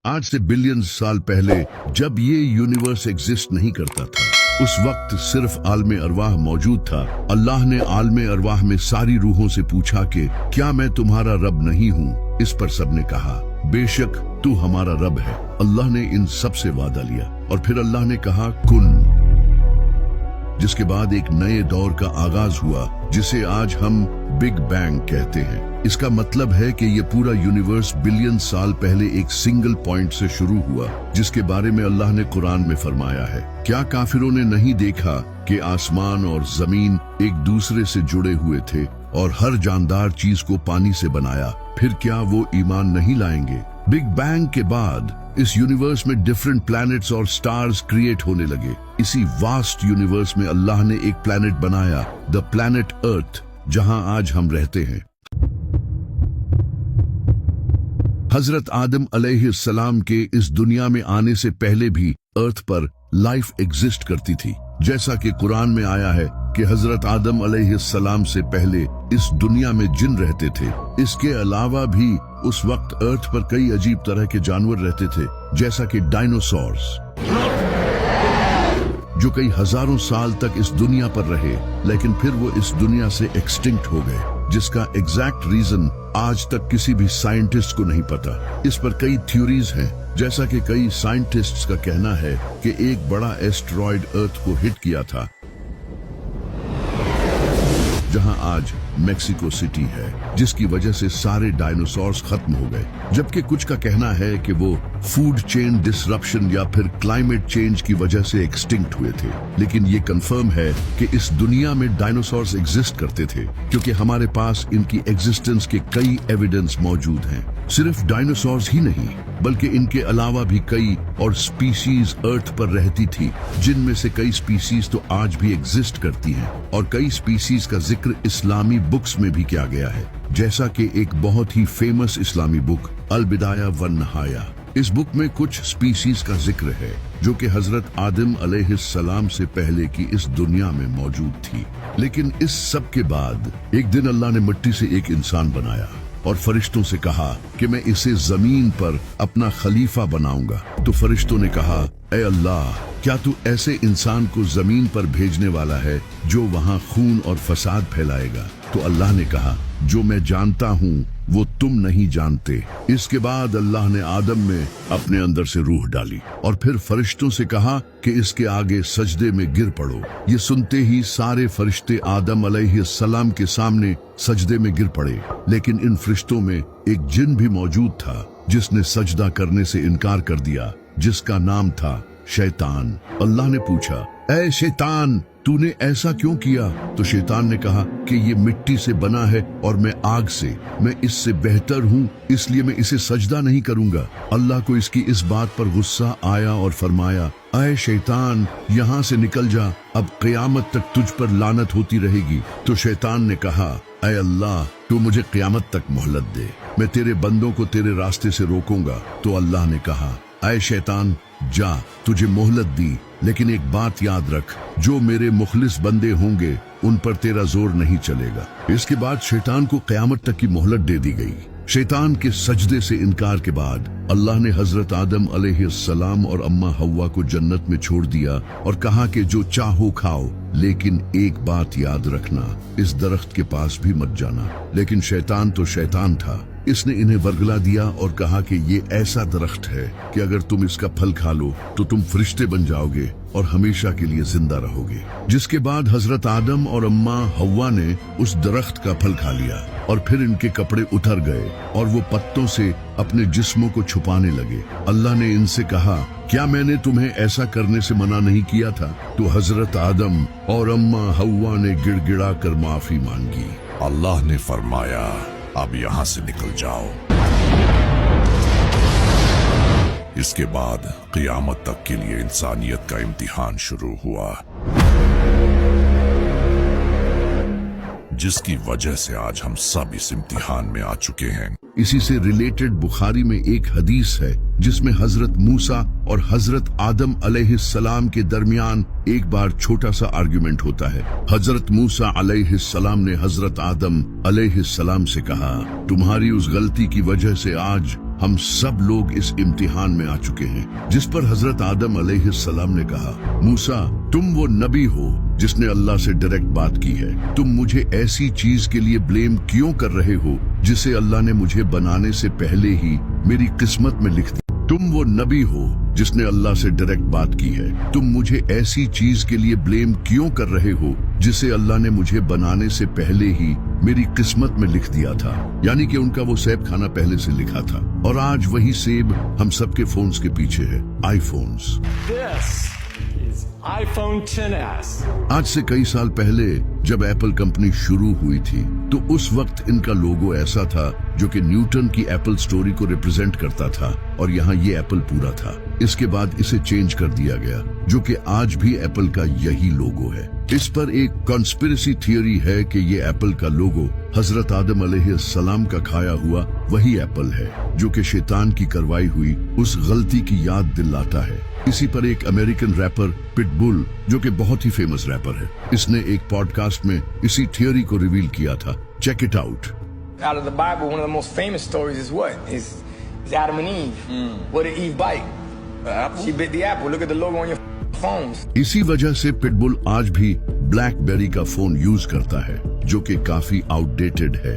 आज से बिलियन साल पहले जब ये यूनिवर्स एग्जिस्ट नहीं करता था, उस वक्त सिर्फ आलमे अरवाह मौजूद था। अल्लाह ने आलमे अरवाह में सारी रूहों से पूछा कि क्या मैं तुम्हारा रब नहीं हूँ? इस पर सबने कहा बेशक तू हमारा रब है। अल्लाह ने इन सब से वादा लिया और फिर अल्लाह ने कहा कुन, जिसके बाद एक नए दौर का आगाज हुआ जिसे आज हम बिग बैंग कहते हैं। इसका मतलब है कि ये पूरा यूनिवर्स बिलियन साल पहले एक सिंगल पॉइंट से शुरू हुआ, जिसके बारे में अल्लाह ने कुरान में फरमाया है, क्या काफिरों ने नहीं देखा कि आसमान और जमीन एक दूसरे से जुड़े हुए थे और हर जानदार चीज को पानी से बनाया, फिर क्या वो ईमान नहीं लाएंगे? बिग बैंग के बाद इस यूनिवर्स में डिफरेंट प्लैनेट्स और स्टार्स क्रिएट होने लगे। इसी वास्ट यूनिवर्स में अल्लाह ने एक प्लैनेट बनाया, द प्लैनेट अर्थ, जहां आज हम रहते हैं। हजरत आदम अलैहिस्सलाम के इस दुनिया में आने से पहले भी अर्थ पर लाइफ एग्जिस्ट करती थी। जैसा कि कुरान में आया है कि हजरत आदम अलैहिस्सलाम से पहले इस दुनिया में जिन रहते थे। इसके अलावा भी उस वक्त अर्थ पर कई अजीब तरह के जानवर रहते थे, जैसा कि डायनासोर्स, जो कई हजारों साल तक इस दुनिया पर रहे, लेकिन फिर वो इस दुनिया से एक्सटिंक्ट हो गए, जिसका एग्जैक्ट रीजन आज तक किसी भी साइंटिस्ट को नहीं पता। इस पर कई थ्योरीज हैं, जैसा कि कई साइंटिस्ट्स का कहना है कि एक बड़ा एस्टेरॉयड अर्थ को हिट किया था, जहां आज मेक्सिको सिटी है, जिसकी वजह से सारे डायनासोर्स खत्म हो गए। जबकि कुछ का कहना है कि वो फूड चेन डिसरप्शन या फिर क्लाइमेट चेंज की वजह से एक्सटिंक्ट हुए थे। लेकिन ये कंफर्म है कि इस दुनिया में डायनासोर्स एग्जिस्ट करते थे, क्योंकि हमारे पास इनकी एग्जिस्टेंस के कई एविडेंस मौजूद हैं। सिर्फ डायनासोर्स ही नहीं, बल्कि इनके अलावा भी कई और स्पीसीज अर्थ पर रहती थी, जिनमें से कई स्पीसीज तो आज भी एग्जिस्ट करती हैं, और कई स्पीसीज का जिक्र इस्लामी बुक्स में भी किया गया है, जैसा कि एक बहुत ही फेमस इस्लामी बुक अल बिदाया वन नहाया। इस बुक में कुछ स्पीसीज का जिक्र है जो कि हजरत आदम अलैहिस्सलाम से पहले की इस दुनिया में मौजूद थी। लेकिन इस सब के बाद एक दिन अल्लाह ने मिट्टी से एक इंसान बनाया और फरिश्तों से कहा कि मैं इसे जमीन पर अपना खलीफा बनाऊंगा। तो फरिश्तों ने कहा, ए अल्लाह, क्या तू ऐसे इंसान को जमीन पर भेजने वाला है जो वहां खून और फसाद फैलाएगा? तो अल्लाह ने कहा, जो मैं जानता हूँ वो तुम नहीं जानते। इसके बाद अल्लाह ने आदम में अपने अंदर से रूह डाली और फिर फरिश्तों से कहा कि इसके आगे सजदे में गिर पड़ो। ये सुनते ही सारे फरिश्ते आदम अलैहिस्सलाम के सामने सजदे में गिर पड़े। लेकिन इन फरिश्तों में एक जिन भी मौजूद था जिसने सजदा करने से इनकार कर दिया, जिसका नाम था शैतान। अल्लाह ने पूछा, ऐ शैतान, तूने ऐसा क्यों किया? तो शैतान ने कहा कि ये मिट्टी से बना है और मैं आग से, मैं इससे बेहतर हूँ, इसलिए मैं इसे सजदा नहीं करूंगा। अल्लाह को इसकी इस बात पर गुस्सा आया और फरमाया, ऐ शैतान, यहाँ से निकल जा, अब क़यामत तक तुझ पर लानत होती रहेगी। तो शैतान ने कहा, ऐ अल्लाह, तू मुझे क़यामत तक मोहलत दे, मैं तेरे बंदों को तेरे रास्ते से रोकूंगा। तो अल्लाह ने कहा, ऐ शैतान, जा, तुझे मोहलत दी, लेकिन एक बात याद रख, जो मेरे मुखलिस बंदे होंगे उन पर तेरा जोर नहीं चलेगा। इसके बाद शैतान को क़यामत तक की मोहलत दे दी गई। शैतान के सजदे से इनकार के बाद अल्लाह ने हजरत आदम अलैहिस्सलाम और अम्मा हव्वा को जन्नत में छोड़ दिया और कहा कि जो चाहो खाओ, लेकिन एक बात याद रखना, इस दरख्त के पास भी मत जाना। लेकिन शैतान तो शैतान था, इसने इन्हें वर्गला दिया और कहा कि ये ऐसा दरख्त है कि अगर तुम इसका फल खा लो तो तुम फरिश्ते बन जाओगे और हमेशा के लिए जिंदा रहोगे। जिसके बाद हजरत आदम और अम्मा हव्वा ने उस दरख्त का फल खा लिया और फिर इनके कपड़े उतर गए और वो पत्तों से अपने जिस्मों को छुपाने लगे। अल्लाह ने इनसे कहा, क्या मैंने तुम्हें ऐसा करने से मना नहीं किया था? तो हजरत आदम और अम्मा हव्वा ने गिड़गिड़ा कर माफी मांगी। अल्लाह ने फरमाया, अब यहाँ से निकल जाओ। इसके बाद क़यामत तक के लिए इंसानियत का इम्तिहान शुरू हुआ, जिसकी वजह से आज हम सब इस इम्तिहान में आ चुके हैं। इसी से रिलेटेड बुखारी में एक हदीस है जिसमें हजरत मूसा और हजरत आदम अलैहिस्सलाम के दरमियान एक बार छोटा सा आर्गुमेंट होता है। हजरत मूसा अलैहिस्सलाम ने हजरत आदम अलैहिस्सलाम से कहा, तुम्हारी उस गलती की वजह से आज हम सब लोग इस इम्तिहान में आ चुके हैं जिस पर हजरत आदम अलैहिस्सलाम ने कहा, मूसा तुम वो नबी हो जिसने अल्लाह से डायरेक्ट बात की है, तुम मुझे ऐसी चीज के लिए ब्लेम क्यों कर रहे हो जिसे अल्लाह ने मुझे बनाने से पहले ही मेरी किस्मत में लिख दिया। तुम वो नबी हो जिसने अल्लाह से डायरेक्ट बात की है, तुम मुझे ऐसी चीज के लिए ब्लेम क्यों कर रहे हो जिसे अल्लाह ने मुझे बनाने से पहले ही मेरी किस्मत में लिख दिया था। यानी कि उनका वो सेब खाना पहले से लिखा था और आज वही सेब हम सबके फोन्स के पीछे है, iPhones. This is iPhone XS. आज से कई साल पहले जब एप्पल कंपनी शुरू हुई थी तो उस वक्त इनका लोगो ऐसा था जो कि न्यूटन की एप्पल स्टोरी को रिप्रेजेंट करता था और यहाँ ये एप्पल पूरा था। इसके बाद इसे चेंज कर दिया गया जो कि आज भी एप्पल का यही लोगो है। इस पर एक कॉन्स्पिरेसी थियरी है कि ये एप्पल का लोगो हजरत आदम अलैहिस्सलाम का खाया हुआ वही एप्पल है जो कि शैतान की करवाई हुई उस गलती की याद दिलाता है। इसी पर एक अमेरिकन रैपर पिटबुल जो कि बहुत ही फेमस रैपर है, इसने एक पॉडकास्ट में इसी थियरी को रिवील किया था। Check it out. Out of the Bible, one of the most famous stories is what? Is Adam and Eve. What did Eve bite? The apple? She bit the apple. Look at the logo on your phones. इसी वजह से pitbull आज भी blackberry का phone use करता है जो कि काफी आउटडेटेड है।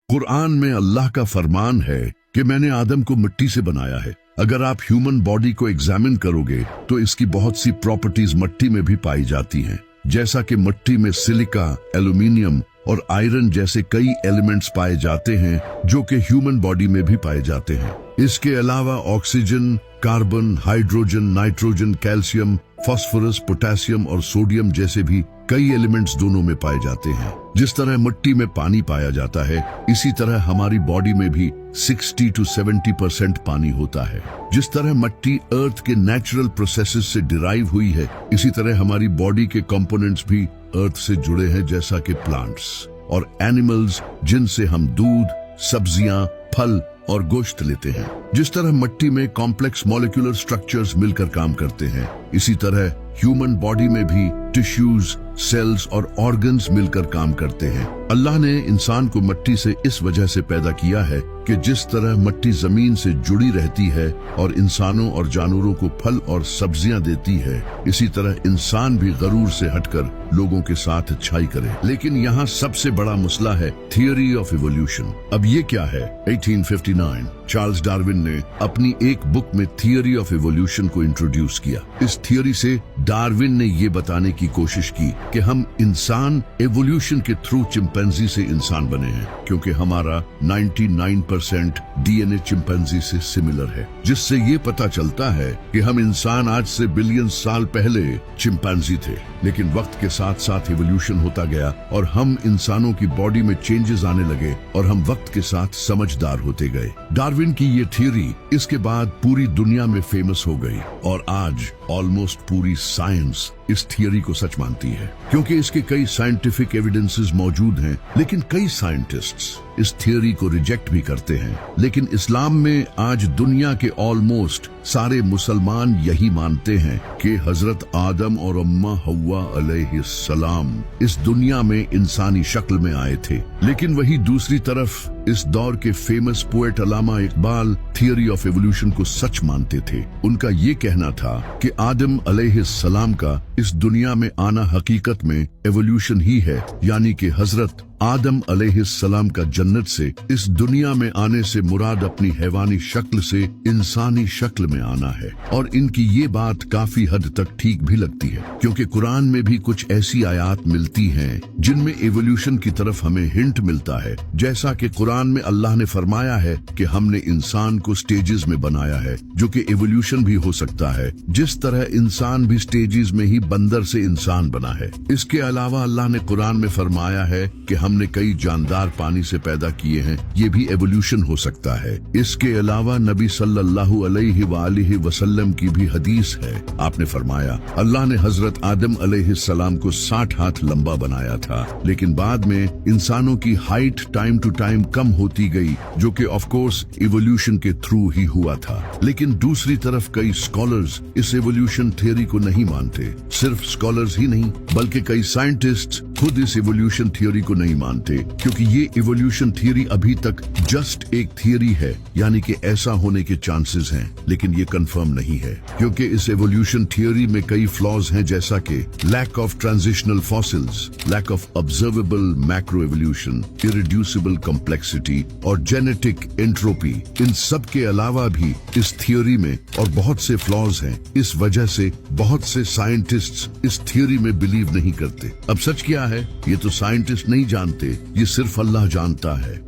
कुरान में अल्लाह का फरमान है कि मैंने आदम को मिट्टी से बनाया है। अगर आप ह्यूमन बॉडी को एग्जामिन करोगे तो इसकी बहुत सी प्रॉपर्टीज मिट्टी में भी पाई जाती हैं, जैसा कि मिट्टी में सिलिका, एल्यूमिनियम और आयरन जैसे कई एलिमेंट्स पाए जाते हैं जो कि ह्यूमन बॉडी में भी पाए जाते हैं। इसके अलावा oxygen, carbon, hydrogen, nitrogen, calcium, phosphorus, potassium और सोडियम जैसे भी कई एलिमेंट्स दोनों में पाए जाते हैं। जिस तरह मिट्टी में पानी पाया जाता है, इसी तरह हमारी बॉडी में भी 60 to 70% पानी होता है। जिस तरह मिट्टी अर्थ के नेचुरल प्रोसेसेस से डिराइव हुई है, इसी तरह हमारी बॉडी के कंपोनेंट्स भी अर्थ से जुड़े हैं, जैसा कि प्लांट्स और एनिमल्स जिनसे हम दूध, सब्जियां, फल और गोश्त लेते हैं। जिस तरह मिट्टी में कॉम्प्लेक्स मॉलिक्यूलर स्ट्रक्चर्स मिलकर काम करते हैं, इसी तरह ह्यूमन बॉडी में भी टिश्यूज, सेल्स और ऑर्गन्स मिलकर काम करते हैं। अल्लाह ने इंसान को मिट्टी से इस वजह से पैदा किया है कि जिस तरह मिट्टी जमीन से जुड़ी रहती है और इंसानों और जानवरों को फल और सब्जियां देती है, इसी तरह इंसान भी गरूर से हटकर लोगों के साथ अच्छाई करे। लेकिन यहाँ सबसे बड़ा मसला है थियरी ऑफ इवोल्यूशन। अब ये क्या है? 1859 चार्ल्स डार्विन ने अपनी एक बुक में थियरी ऑफ इवोल्यूशन को इंट्रोड्यूस किया। इस थियरी से डार्विन ने ये बताने की कोशिश की कि हम इंसान एवोल्यूशन के थ्रू चिंपैंजी से इंसान बने हैं, क्योंकि हमारा 99% डीएनए चिंपैंजी से सिमिलर है, जिससे ये पता चलता है कि हम इंसान आज से बिलियन साल पहले चिंपैंजी थे। लेकिन वक्त के साथ साथ इवोल्यूशन होता गया और हम इंसानों की बॉडी में चेंजेस आने लगे और हम वक्त के साथ समझदार होते गए। डार्विन की ये थियरी इसके बाद पूरी दुनिया में फेमस हो गई और आज ऑलमोस्ट पूरी साइंस इस थियरी को सच मानती है, क्योंकि इसके कई साइंटिफिक एविडेंसेस मौजूद हैं। लेकिन कई साइंटिस्ट्स इस थियरी को रिजेक्ट भी करते हैं। लेकिन इस्लाम में आज दुनिया के ऑलमोस्ट सारे मुसलमान यही मानते हैं कि हजरत आदम और अम्मा हव्वा अलैहिस्सलाम इस दुनिया में इंसानी शक्ल में आए थे। लेकिन वही दूसरी तरफ इस दौर के famous poet Allama Iqbal theory of evolution को सच मानते थे। उनका ये कहना था कि आदम अलैहिस्सलाम का इस दुनिया में आना हकीकत में एवोल्यूशन ही है, यानी कि हजरत आदम अलैहिस्सलाम का जन्नत से इस दुनिया में आने से मुराद अपनी हैवानी शक्ल से इंसानी शक्ल में आना है। और इनकी ये बात काफी हद तक ठीक भी लगती है, क्योंकि कुरान में भी कुछ ऐसी आयात मिलती हैं जिनमें एवोल्यूशन की तरफ हमें हिंट मिलता है। जैसा कि कुरान में अल्लाह ने फरमाया है कि हमने इंसान को स्टेजेस में बनाया है, जो कि एवोल्यूशन भी हो सकता है, जिस तरह इंसान भी स्टेजेस में ही बंदर से इंसान बना है। इसके अलावा अल्लाह ने कुरान में फरमाया है कि हमने कई जानदार पानी से पैदा किए हैं, ये भी एवोल्यूशन हो सकता है। इसके अलावा नबी सल्लल्लाहु अलैहि वसल्लम की भी हदीस है। आपने फरमाया अल्लाह ने हजरत आदम अलैहिस्सलाम को 60 हाथ लंबा बनाया था, लेकिन बाद में इंसानों की हाइट टाइम टू टाइम कम होती गई, जो कि ऑफ कोर्स इवोल्यूशन के थ्रू ही हुआ था। लेकिन दूसरी तरफ कई स्कॉलर्स इस एवोल्यूशन थियरी को नहीं मानते। सिर्फ स्कॉलर्स ही नहीं, बल्कि कई साइंटिस्ट खुद इस इवोल्यूशन थियोरी को नहीं मानते, क्योंकि ये इवोल्यूशन थियोरी अभी तक जस्ट एक थियोरी है, यानी कि ऐसा होने के चांसेस हैं, लेकिन ये कंफर्म नहीं है, क्योंकि इस इवोल्यूशन थियोरी में कई फ्लॉज हैं, जैसा कि lack of transitional fossils, lack of observable macro evolution, irreducible complexity और जेनेटिक एंट्रोपी। इन सब के अलावा भी इस थियोरी में और बहुत से फ्लॉज हैं। इस वजह से बहुत से साइंटिस्ट्स इस थियोरी में बिलीव नहीं करते। अब सच क्या है, ये तो साइंटिस्ट नहीं जानते, ये सिर्फ अल्लाह जानता है।